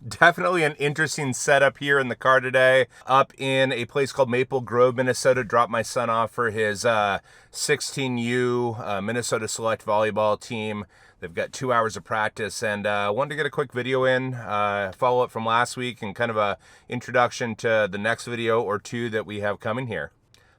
Definitely an interesting setup here in the car today. Up in a place called Maple Grove, Minnesota. Dropped my son off for his 16U Minnesota Select Volleyball team. They've got 2 hours of practice, and wanted to get a quick video in, follow up from last week, and kind of a introduction to the next video or two that we have coming here.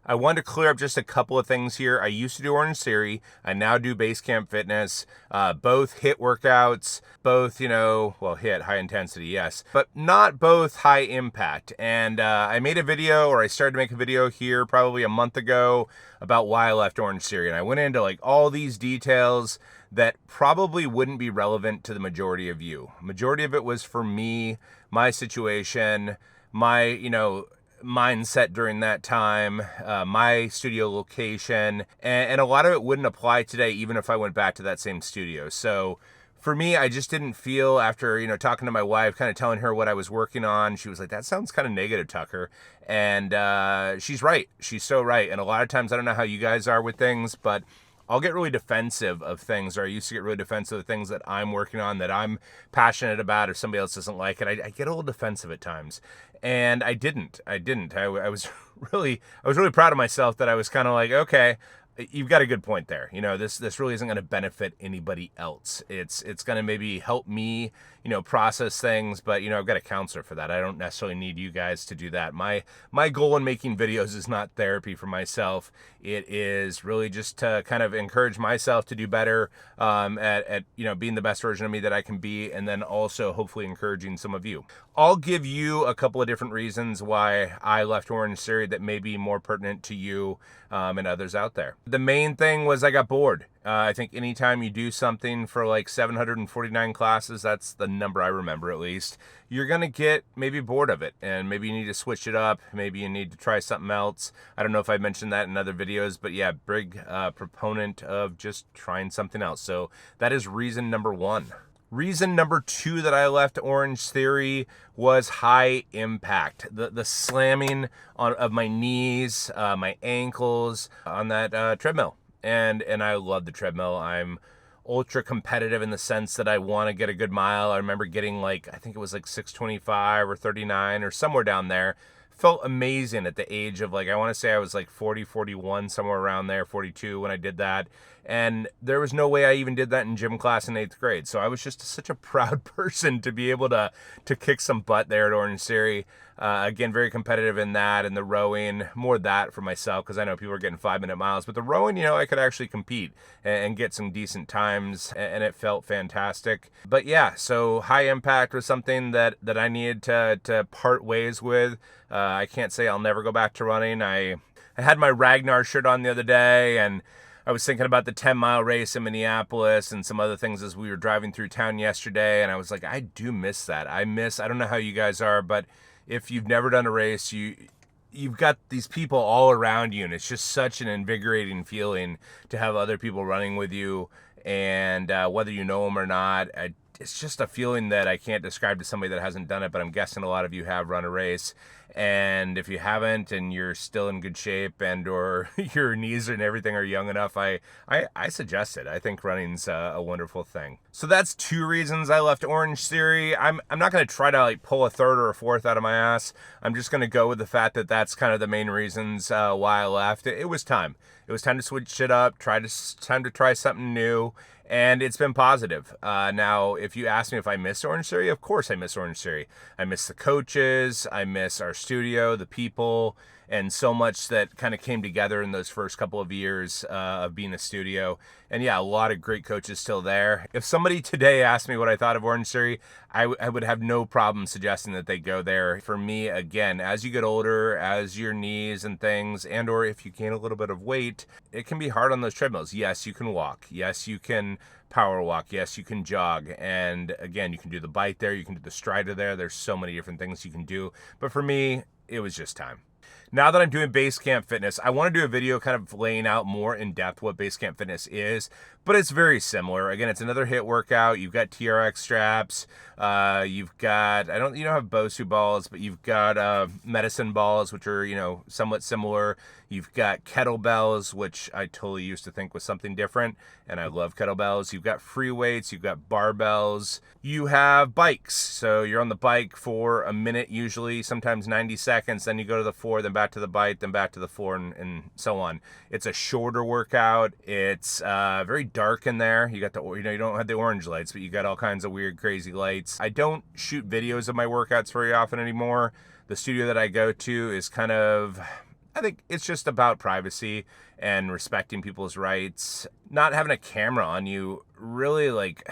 I wanted to clear up just a couple of things here. I used to do Orangetheory. I now do Basecamp Fitness. Both HIIT workouts, both, HIIT, high intensity, yes, but not both high impact. And I made a video, or I started to make a video here probably a month ago about why I left Orangetheory. And I went into like all these details that probably wouldn't be relevant to the majority of you. Majority of it was for me, my situation, my, mindset during that time, my studio location, and a lot of it wouldn't apply today even if I went back to that same studio. So for me, I just didn't feel, after talking to my wife, kind of telling her what I was working on, she was like, that sounds kind of negative, Tucker. And she's right. She's so right. And a lot of times, I don't know how you guys are with things, but I'll get really defensive of things, or I used to get really defensive of things that I'm working on, that I'm passionate about, if somebody else doesn't like it. I get a little defensive at times. And I didn't. I was really proud of myself that I was kind of like, okay, you've got a good point there. This really isn't going to benefit anybody else. It's going to maybe help me, process things, but I've got a counselor for that. I don't necessarily need you guys to do that. My goal in making videos is not therapy for myself. It is really just to kind of encourage myself to do better, at being the best version of me that I can be, and then also hopefully encouraging some of you. I'll give you a couple of different reasons why I left Orangetheory that may be more pertinent to you and others out there. The main thing was I got bored. I think anytime you do something for like 749 classes, that's the number I remember at least, you're going to get maybe bored of it, and maybe you need to switch it up. Maybe you need to try something else. I don't know if I mentioned that in other videos, but yeah, big proponent of just trying something else. So that is reason number one. Reason number two that I left Orangetheory was high impact. The slamming of my knees, my ankles on that treadmill. And I love the treadmill. I'm ultra competitive in the sense that I want to get a good mile. I remember getting I think it was like 6:25 or 39 or somewhere down there. Felt amazing at the age of I want to say I was 40, 41, somewhere around there, 42 when I did that. And there was no way I even did that in gym class in 8th grade. So I was just such a proud person to be able to kick some butt there at Orangetheory. Again, very competitive in that, and the rowing, more that for myself, because I know people are getting 5-minute miles. But the rowing, I could actually compete and get some decent times, and it felt fantastic. But yeah, so high impact was something that I needed to part ways with. I can't say I'll never go back to running. I had my Ragnar shirt on the other day, and I was thinking about the 10-mile race in Minneapolis and some other things as we were driving through town yesterday, and I was like, I do miss that. I don't know how you guys are, but if you've never done a race, you've got these people all around you, and it's just such an invigorating feeling to have other people running with you, and whether you know them or not, it's just a feeling that I can't describe to somebody that hasn't done it, but I'm guessing a lot of you have run a race. And if you haven't, and you're still in good shape, and or your knees and everything are young enough, I suggest it. I think running's a wonderful thing. So that's two reasons I left Orangetheory. I'm not going to try to pull a third or a fourth out of my ass. I'm just going to go with the fact that that's kind of the main reasons why I left. It was time. It was time to switch it up. Time to try something new. And it's been positive. Now, if you ask me if I miss Orangetheory, of course I miss Orangetheory. I miss the coaches, I miss our studio, the people, and so much that kind of came together in those first couple of years of being a studio. And yeah, a lot of great coaches still there. If somebody today asked me what I thought of Orangetheory, I would have no problem suggesting that they go there. For me, again, as you get older, as your knees and things, and or if you gain a little bit of weight, it can be hard on those treadmills. Yes, you can walk. Yes, you can power walk. Yes, you can jog. And again, you can do the bike there. You can do the strider there. There's so many different things you can do. But for me, it was just time. Now that I'm doing Basecamp Fitness, I want to do a video kind of laying out more in depth what Basecamp Fitness is. but it's very similar. Again, it's another HIIT workout. You've got TRX straps. You've got, you don't have BOSU balls, but you've got medicine balls, which are, somewhat similar. You've got kettlebells, which I totally used to think was something different, and I love kettlebells. You've got free weights, you've got barbells. You have bikes, so you're on the bike for a minute usually, sometimes 90 seconds, then you go to the floor, then back to the bike, then back to the floor, and so on. It's a shorter workout. It's very dark in there. You got you don't have the orange lights, but you got all kinds of weird, crazy lights. I don't shoot videos of my workouts very often anymore. The studio that I go to is kind of, I think it's just about privacy and respecting people's rights. Not having a camera on you really, like,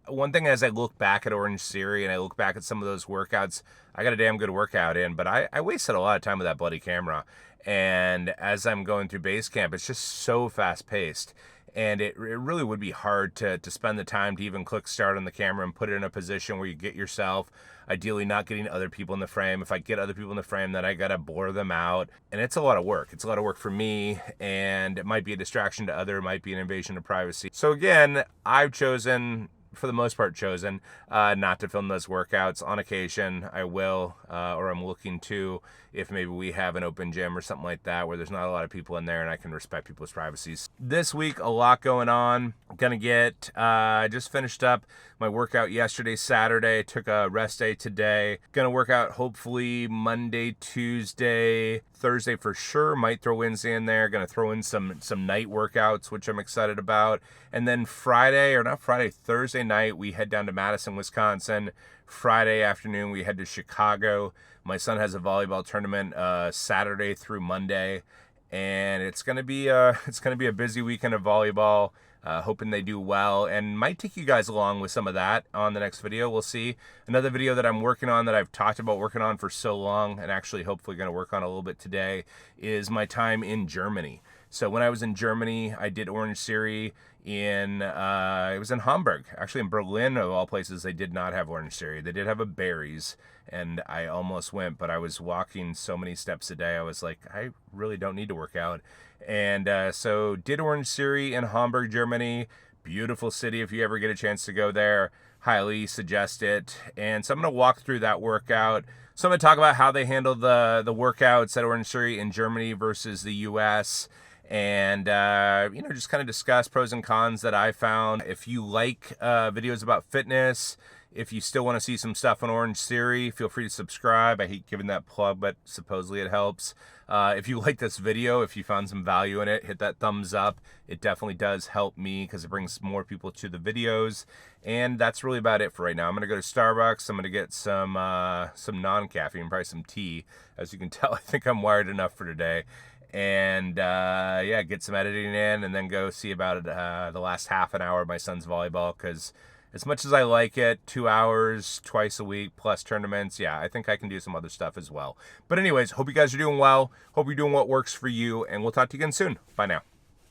one thing as I look back at Orangetheory and I look back at some of those workouts, I got a damn good workout in, but I wasted a lot of time with that bloody camera. And as I'm going through Basecamp, it's just so fast paced. And it really would be hard to spend the time to even click start on the camera and put it in a position where you get yourself, ideally not getting other people in the frame. If I get other people in the frame, then I gotta blur them out. And it's a lot of work. It's a lot of work for me, and it might be a distraction to other, it might be an invasion of privacy. So again, I've chosen, for the most part, not to film those workouts. On occasion, I will, or I'm looking to, if maybe we have an open gym or something like that where there's not a lot of people in there and I can respect people's privacies. This week, a lot going on. I just finished up my workout yesterday, Saturday. Took a rest day today. Gonna work out hopefully Monday, Tuesday, Thursday for sure. Might throw Wednesday in there. Gonna throw in some night workouts, which I'm excited about. And then Thursday night, we head down to Madison, Wisconsin. Friday afternoon, we head to Chicago. My son has a volleyball tournament Saturday through Monday, and it's gonna be a busy weekend of volleyball. Hoping they do well, and might take you guys along with some of that on the next video. We'll see. Another video that I'm working on, that I've talked about working on for so long, and actually hopefully going to work on a little bit today, is my time in Germany. So when I was in Germany, I did Orangetheory it was in Hamburg. Actually in Berlin, of all places, they did not have Orangetheory. They did have a berries, and I almost went, but I was walking so many steps a day, I was like, I really don't need to work out. And so did Orangetheory in Hamburg, Germany. Beautiful city. If you ever get a chance to go there, highly suggest it. And so I'm going to walk through that workout. So I'm going to talk about how they handle the workouts at Orangetheory in Germany versus the US. And, just kind of discuss pros and cons that I found. If you like videos about fitness, if you still want to see some stuff on Orangetheory, feel free to subscribe. I hate giving that plug, but supposedly it helps. If you like this video, if you found some value in it, hit that thumbs up. It definitely does help me because it brings more people to the videos. And that's really about it for right now. I'm going to go to Starbucks. I'm going to get some non-caffeine, probably some tea. As you can tell, I think I'm wired enough for today. And get some editing in, and then go see about the last half an hour of my son's volleyball, because as much as I like it, 2 hours twice a week plus tournaments, I think I can do some other stuff as well. But anyways, hope you guys are doing well. Hope you're doing what works for you, and we'll talk to you again soon. Bye now.